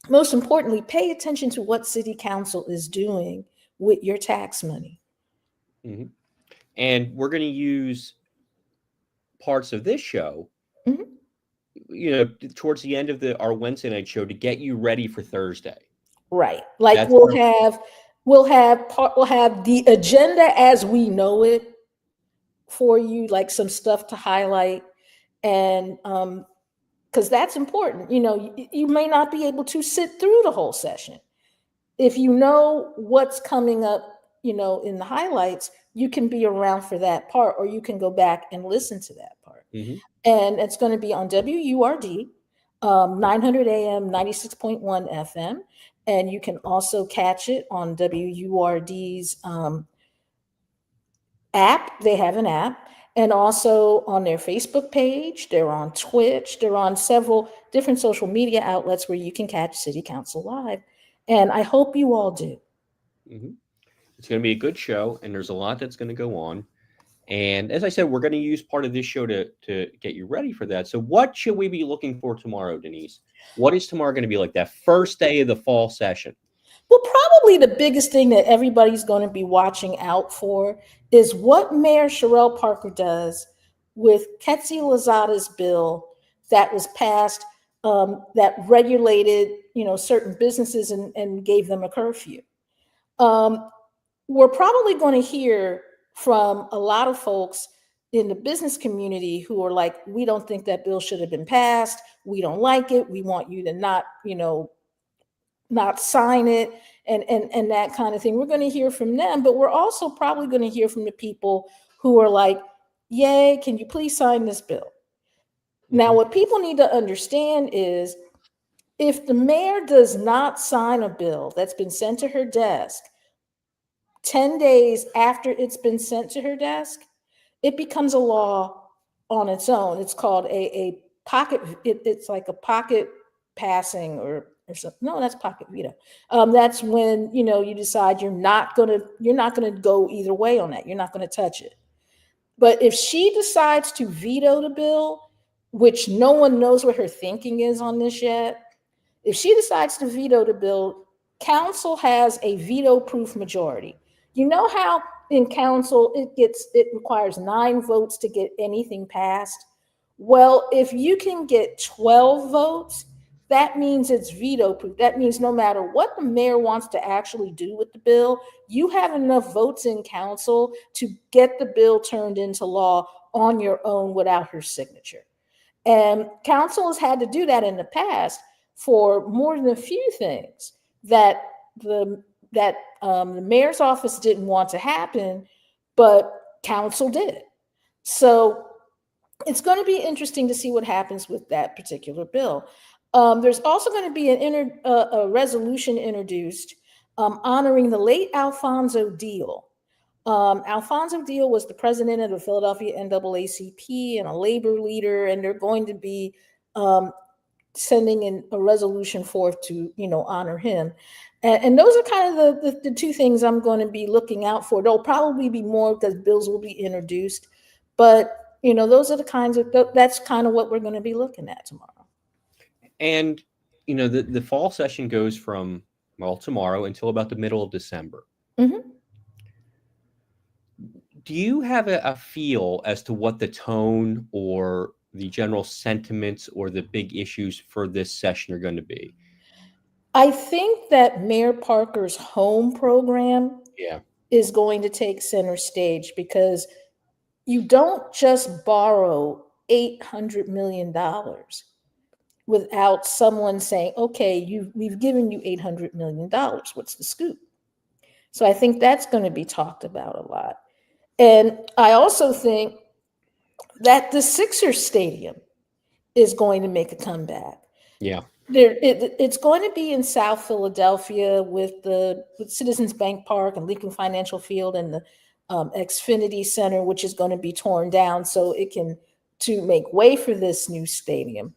Speaker 4: most importantly, pay attention to what city council is doing with your tax money.
Speaker 1: Mm-hmm. And we're going to use parts of this show, towards the end of our Wednesday night show to get you ready for Thursday.
Speaker 4: Right. Like, we'll have the agenda as we know it for you, like some stuff to highlight. And because that's important. You may not be able to sit through the whole session. If you know what's coming up, in the highlights, you can be around for that part, or you can go back and listen to that part.
Speaker 1: Mm-hmm.
Speaker 4: And it's going to be on WURD, 900 AM, 96.1 FM. And you can also catch it on WURD's app. They have an app. And also on their Facebook page. They're on Twitch. They're on several different social media outlets where you can catch City Council live. And I hope you all do.
Speaker 1: Mm-hmm. It's going to be a good show, and there's a lot that's going to go on. And as I said, we're going to use part of this show to get you ready for that. So what should we be looking for tomorrow, Denise? What is tomorrow going to be like, that first day of the fall session?
Speaker 4: Well, probably the biggest thing that everybody's going to be watching out for is what Mayor Sherelle Parker does with Ketsi Lozada's bill that was passed, that regulated, certain businesses and gave them a curfew. We're probably going to hear from a lot of folks in the business community who are like, we don't think that bill should have been passed. We don't like it. We want you to not sign it, and that kind of thing. We're going to hear from them, but we're also probably going to hear from the people who are like, yay, can you please sign this bill? Mm-hmm. Now, what people need to understand is, if the mayor does not sign a bill that's been sent to her desk 10 days after it's been sent to her desk, it becomes a law on its own. It's called a pocket. It's like a pocket passing or something. No, that's pocket veto. That's when you decide you're not gonna go either way on that. You're not gonna touch it. But if she decides to veto the bill, which no one knows what her thinking is on this yet, if she decides to veto the bill, council has a veto-proof majority. You know how in council it requires 9 votes to get anything passed? Well, if you can get 12 votes, that means it's veto proof. That means no matter what the mayor wants to actually do with the bill, you have enough votes in council to get the bill turned into law on your own without her signature. And council has had to do that in the past for more than a few things that the mayor's office didn't want to happen, but council did. So it's going to be interesting to see what happens with that particular bill. There's also going to be a resolution introduced honoring the late Alfonso Deal. Alfonso Deal was the president of the Philadelphia NAACP and a labor leader, and they're going to be sending in a resolution forth to, honor him. And those are kind of the two things I'm going to be looking out for. There'll probably be more because bills will be introduced, but those are that's kind of what we're going to be looking at tomorrow.
Speaker 1: And, the fall session goes from, tomorrow until about the middle of December.
Speaker 4: Mm-hmm.
Speaker 1: Do you have a feel as to what the tone or the general sentiments or the big issues for this session are going to be?
Speaker 4: I think that Mayor Parker's home program is going to take center stage, because you don't just borrow $800 million without someone saying, okay, we've given you $800 million. What's the scoop? So I think that's going to be talked about a lot. And I also think that the Sixers Stadium is going to make a comeback.
Speaker 1: Yeah.
Speaker 4: It's going to be in South Philadelphia with Citizens Bank Park and Lincoln Financial Field and the Xfinity Center, which is going to be torn down so it can to make way for this new stadium.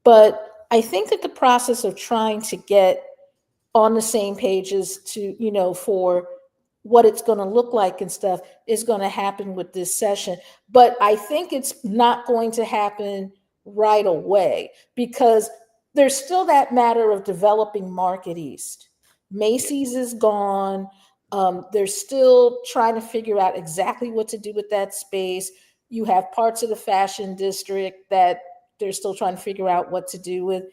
Speaker 4: But I think that the process of trying to get on the same pages to, for what it's going to look like and stuff is going to happen with this session. But I think it's not going to happen right away, because there's still that matter of developing Market East. Macy's is gone. They're still trying to figure out exactly what to do with that space. You have parts of the fashion district that they're still trying to figure out what to do with.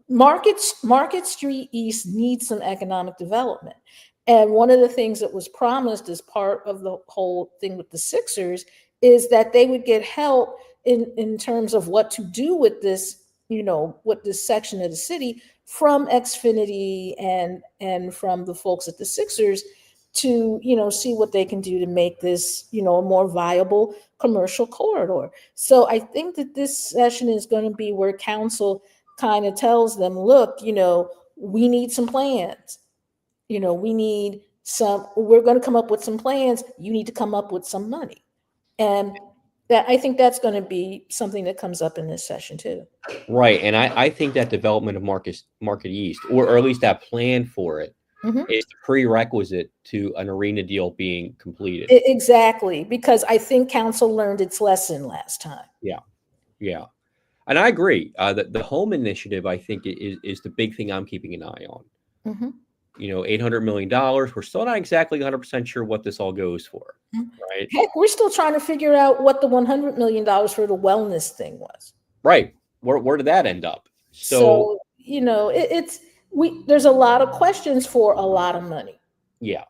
Speaker 4: Market Street East needs some economic development. And one of the things that was promised as part of the whole thing with the Sixers is that they would get help in terms of what to do with this, with this section of the city from Xfinity and from the folks at the Sixers to, see what they can do to make this, a more viable commercial corridor. So I think that this session is going to be where council kind of tells them, look, we need some plans. We're going to come up with some plans. You need to come up with some money. And that, I think that's going to be something that comes up in this session too.
Speaker 1: Right. And I think that development of Market East, or at least that plan for it, is the prerequisite to an arena deal being completed.
Speaker 4: Exactly. Because I think council learned its lesson last time.
Speaker 1: Yeah. Yeah. And I agree that the home initiative, I think, is the big thing I'm keeping an eye on.
Speaker 4: Mm-hmm.
Speaker 1: $800 million. We're still not exactly 100% sure what this all goes for, right?
Speaker 4: Heck, we're still trying to figure out what the $100 million for the wellness thing was.
Speaker 1: Right. Where did that end up?
Speaker 4: So there's a lot of questions for a lot of money.
Speaker 1: Yeah.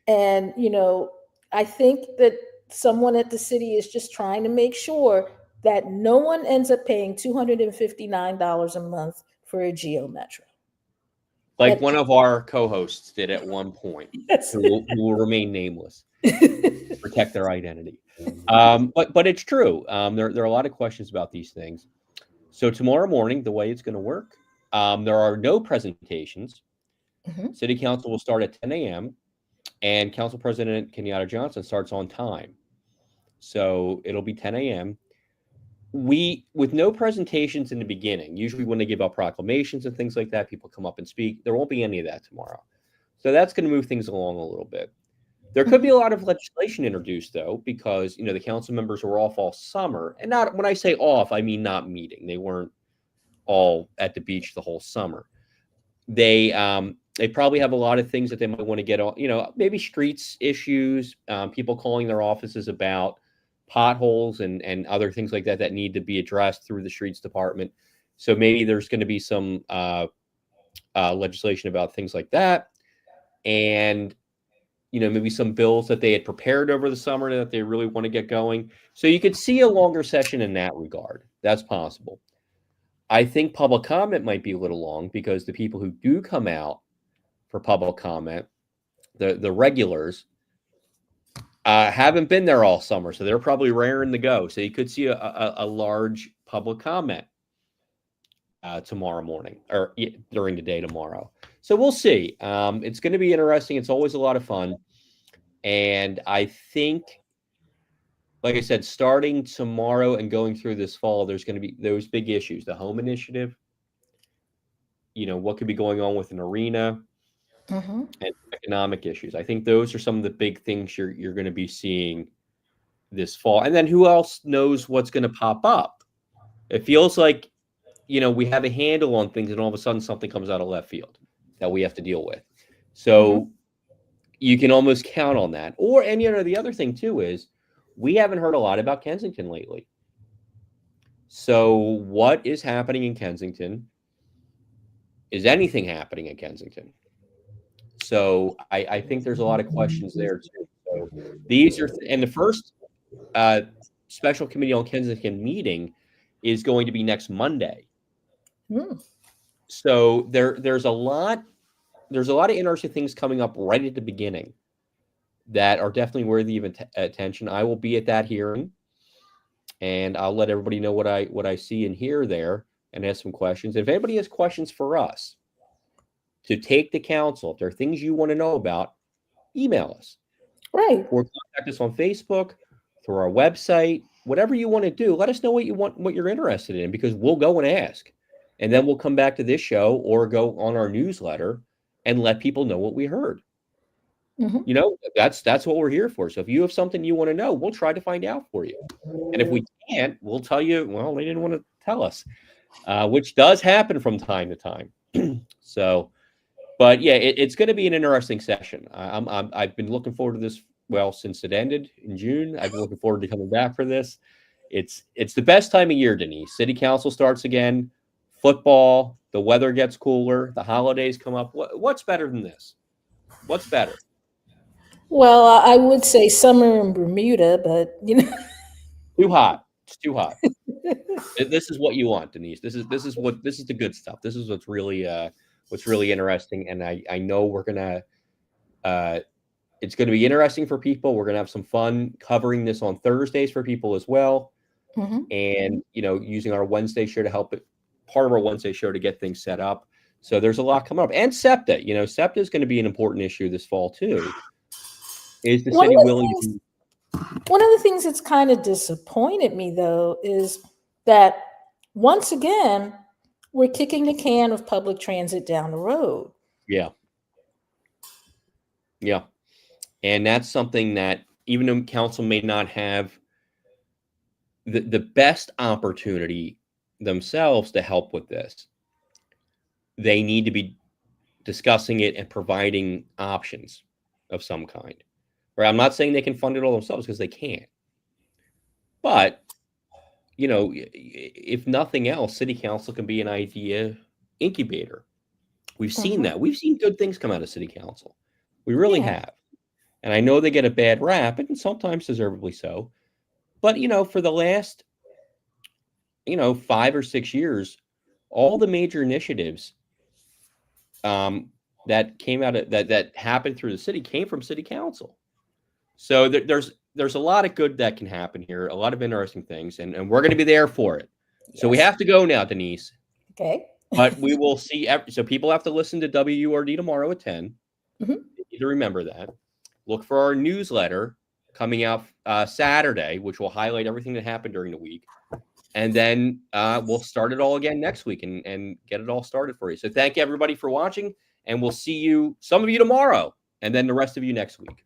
Speaker 4: And, I think that someone at the city is just trying to make sure that no one ends up paying $259 a month for a Geo Metro.
Speaker 1: Like one of our co-hosts did at one point, who will remain nameless, protect their identity. But it's true. There are a lot of questions about these things. So tomorrow morning, the way it's going to work, there are no presentations. City Council will start at 10 a.m. and Council President Kenyatta Johnson starts on time. So it'll be 10 a.m. With no presentations in the beginning, usually when they give out proclamations and things like that, people come up and speak. There won't be any of that tomorrow. So that's going to move things along a little bit. There could be a lot of legislation introduced, though, because, the council members were off all summer. And not when I say off, I mean not meeting. They weren't all at the beach the whole summer. They probably have a lot of things that they might want to get on, maybe streets issues, people calling their offices about potholes and other things like that that need to be addressed through the streets department. So maybe there's going to be some legislation about things like that, and maybe some bills that they had prepared over the summer that they really want to get going. So you could see a longer session in that regard. That's possible. I think public comment might be a little long because the people who do come out for public comment, the regulars, haven't been there all summer, so they're probably raring to go. So you could see a large public comment tomorrow morning or during the day tomorrow. So we'll see. It's going to be interesting. It's always a lot of fun. And I think, like I said, starting tomorrow and going through this fall, there's going to be those big issues, the home initiative, what could be going on with an arena, and economic issues. I think those are some of the big things you're going to be seeing this fall. And then who else knows what's going to pop up? It feels like, we have a handle on things, and all of a sudden something comes out of left field that we have to deal with. So you can almost count on that. And the other thing too is we haven't heard a lot about Kensington lately. So what is happening in Kensington? Is anything happening in Kensington? So I think there's a lot of questions there too. So these are, and the first special committee on Kensington meeting is going to be next Monday. So there's a lot of interesting things coming up right at the beginning that are definitely worthy of attention. I will be at that hearing, and I'll let everybody know what I see and hear there, and ask some questions. If anybody has questions for us to take to council, if there are things you want to know about, email us.
Speaker 4: Right.
Speaker 1: Or contact us on Facebook, through our website, whatever you want to do. Let us know what you're interested in, because we'll go and ask. And then we'll come back to this show or go on our newsletter and let people know what we heard. That's what we're here for. So if you have something you want to know, we'll try to find out for you. And if we can't, we'll tell you, well, they didn't want to tell us, which does happen from time to time. So, but yeah, it's going to be an interesting session. I've been looking forward to this, since it ended in June. I've been looking forward to coming back for this. It's the best time of year, Denise. City Council starts again. Football, the weather gets cooler, the holidays come up. What's better than this? What's better?
Speaker 4: Well, I would say summer in Bermuda, but
Speaker 1: Too hot. It's too hot. This is what you want, Denise. This is the good stuff. This is what's really interesting. And I know we're gonna it's gonna be interesting for people. We're gonna have some fun covering this on Thursdays for people as well. And using our Wednesday show to help part of our Wednesday show to get things set up. So there's a lot coming up. And SEPTA, SEPTA is going to be an important issue this fall too. Is the city willing to?
Speaker 4: One of the things that's kind of disappointed me, though, is that once again, we're kicking the can of public transit down the road.
Speaker 1: Yeah. And that's something that even though council may not have the best opportunity themselves to help with this, they need to be discussing it and providing options of some kind. Right? I'm not saying they can fund it all themselves, because they can't. But if nothing else, city council can be an idea incubator. We've seen that. We've seen good things come out of city council. We really have. And I know they get a bad rap, and sometimes deservedly so. But for the last 5 or 6 years, all the major initiatives that came out of that happened through the city came from city council. So there's a lot of good that can happen here, a lot of interesting things, and we're going to be there for it. Yes. So we have to go now, Denise.
Speaker 4: Okay.
Speaker 1: But we will see. So people have to listen to WURD tomorrow at 10. You need to remember that. Look for our newsletter coming out Saturday, which will highlight everything that happened during the week. And then we'll start it all again next week and get it all started for you. So thank you, everybody, for watching. And we'll see some of you tomorrow, and then the rest of you next week.